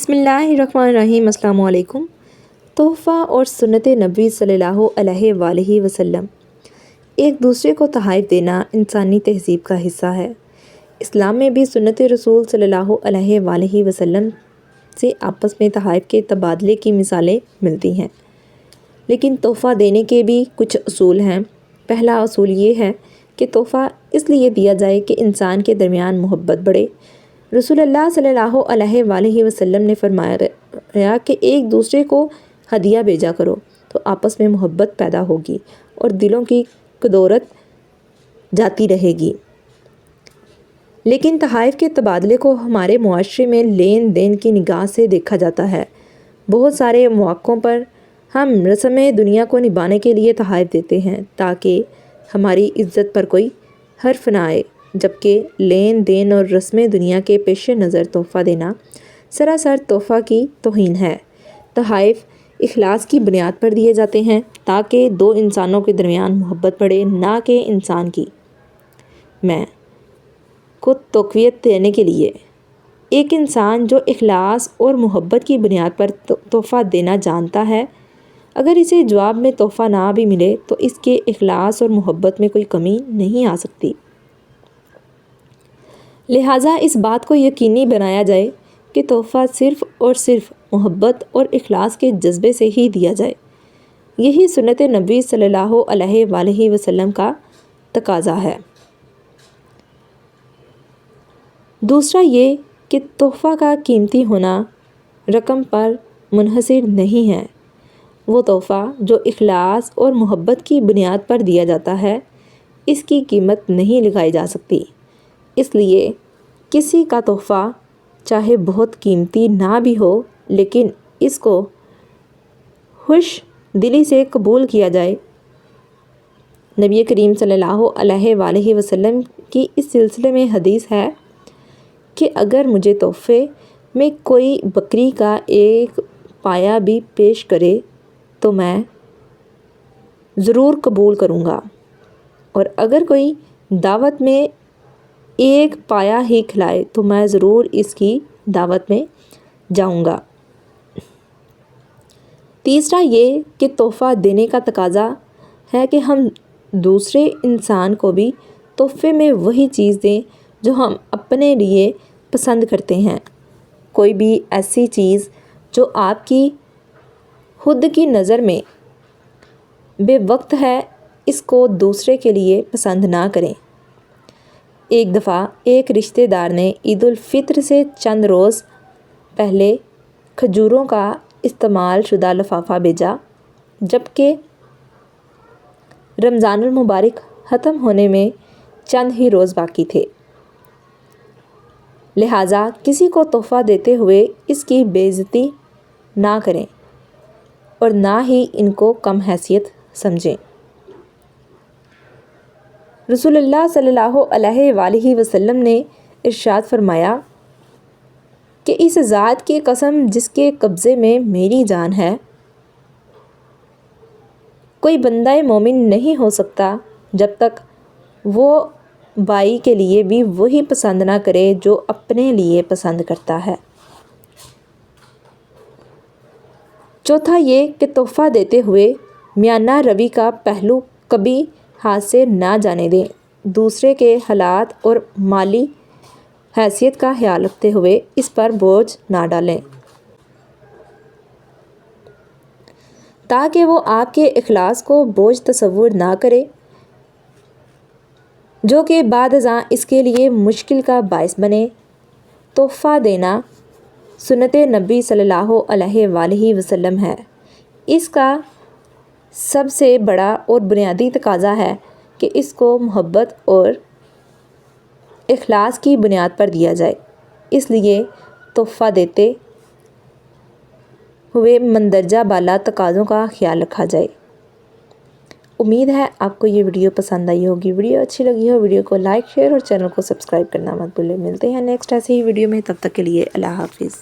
بسم اللہ الرحمن الرحیم۔ السلام علیکم۔ تحفہ اور سنت نبی صلی اللہ علیہ وآلہ وسلم۔ ایک دوسرے کو تحائف دینا انسانی تہذیب کا حصہ ہے۔ اسلام میں بھی سنت رسول صلی اللہ علیہ وآلہ وسلم سے آپس میں تحائف کے تبادلے کی مثالیں ملتی ہیں، لیکن تحفہ دینے کے بھی کچھ اصول ہیں۔ پہلا اصول یہ ہے کہ تحفہ اس لیے دیا جائے کہ انسان کے درمیان محبت بڑھے۔ رسول اللہ صلی اللہ علیہ وآلہ وسلم نے فرمایا کہ ایک دوسرے کو ہدیہ بھیجا کرو تو آپس میں محبت پیدا ہوگی اور دلوں کی کدورت جاتی رہے گی۔ لیکن تحائف کے تبادلے کو ہمارے معاشرے میں لین دین کی نگاہ سے دیکھا جاتا ہے۔ بہت سارے مواقعوں پر ہم رسم دنیا کو نبھانے کے لیے تحائف دیتے ہیں تاکہ ہماری عزت پر کوئی حرف نہ آئے، جبکہ لین دین اور رسم دنیا کے پیش نظر تحفہ دینا سراسر تحفہ کی توہین ہے۔ تحائف اخلاص کی بنیاد پر دیے جاتے ہیں تاکہ دو انسانوں کے درمیان محبت بڑھے، نہ کہ انسان کی میں کو تقویت دینے کے لیے۔ ایک انسان جو اخلاص اور محبت کی بنیاد پر تحفہ دینا جانتا ہے، اگر اسے جواب میں تحفہ نہ بھی ملے تو اس کے اخلاص اور محبت میں کوئی کمی نہیں آ سکتی۔ لہٰذا اس بات کو یقینی بنایا جائے کہ تحفہ صرف اور صرف محبت اور اخلاص کے جذبے سے ہی دیا جائے۔ یہی سنت نبی صلی اللہ علیہ وآلہ وسلم کا تقاضا ہے۔ دوسرا یہ کہ تحفہ کا قیمتی ہونا رقم پر منحصر نہیں ہے۔ وہ تحفہ جو اخلاص اور محبت کی بنیاد پر دیا جاتا ہے، اس کی قیمت نہیں لگائی جا سکتی۔ اس لیے کسی کا تحفہ چاہے بہت قیمتی نہ بھی ہو، لیکن اس کو خوش دلی سے قبول کیا جائے۔ نبی کریم صلی اللہ علیہ وآلہ وسلم کی اس سلسلے میں حدیث ہے کہ اگر مجھے تحفے میں کوئی بکری کا ایک پایا بھی پیش کرے تو میں ضرور قبول کروں گا، اور اگر کوئی دعوت میں ایک پایا ہی کھلائے تو میں ضرور اس کی دعوت میں جاؤں گا۔ تیسرا یہ کہ تحفہ دینے کا تقاضا ہے کہ ہم دوسرے انسان کو بھی تحفے میں وہی چیز دیں جو ہم اپنے لیے پسند کرتے ہیں۔ کوئی بھی ایسی چیز جو آپ کی خود کی نظر میں بے وقت ہے، اس کو دوسرے کے لیے پسند نہ کریں۔ ایک دفعہ ایک رشتہ دار نے عید الفطر سے چند روز پہلے کھجوروں کا استعمال شدہ لفافہ بھیجا، جبکہ رمضان المبارک ختم ہونے میں چند ہی روز باقی تھے۔ لہٰذا کسی کو تحفہ دیتے ہوئے اس کی بے عزتی نہ کریں اور نہ ہی ان کو کم حیثیت سمجھیں۔ رسول اللہ صلی اللہ علیہ وآلہ وسلم نے ارشاد فرمایا کہ اس ذات کی قسم جس کے قبضے میں میری جان ہے، کوئی بندہ مومن نہیں ہو سکتا جب تک وہ بھائی کے لیے بھی وہی پسند نہ کرے جو اپنے لیے پسند کرتا ہے۔ چوتھا یہ کہ تحفہ دیتے ہوئے میانہ روی کا پہلو کبھی ہاتھ سے نہ جانے دیں۔ دوسرے کے حالات اور مالی حیثیت کا خیال رکھتے ہوئے اس پر بوجھ نہ ڈالیں تاکہ وہ آپ کے اخلاص کو بوجھ تصور نہ کرے، جو کہ بعد ازاں اس کے لیے مشکل کا باعث بنے۔ تحفہ دینا سنت نبی صلی اللہ علیہ وآلہ وسلم ہے۔ اس کا سب سے بڑا اور بنیادی تقاضا ہے کہ اس کو محبت اور اخلاص کی بنیاد پر دیا جائے۔ اس لیے تحفہ دیتے ہوئے مندرجہ بالا تقاضوں کا خیال رکھا جائے۔ امید ہے آپ کو یہ ویڈیو پسند آئی ہوگی۔ ویڈیو اچھی لگی ہو ویڈیو کو لائک، شیئر اور چینل کو سبسکرائب کرنا مت بھولیں۔ ملتے ہیں نیکسٹ ایسی ہی ویڈیو میں، تب تک کے لیے اللہ حافظ۔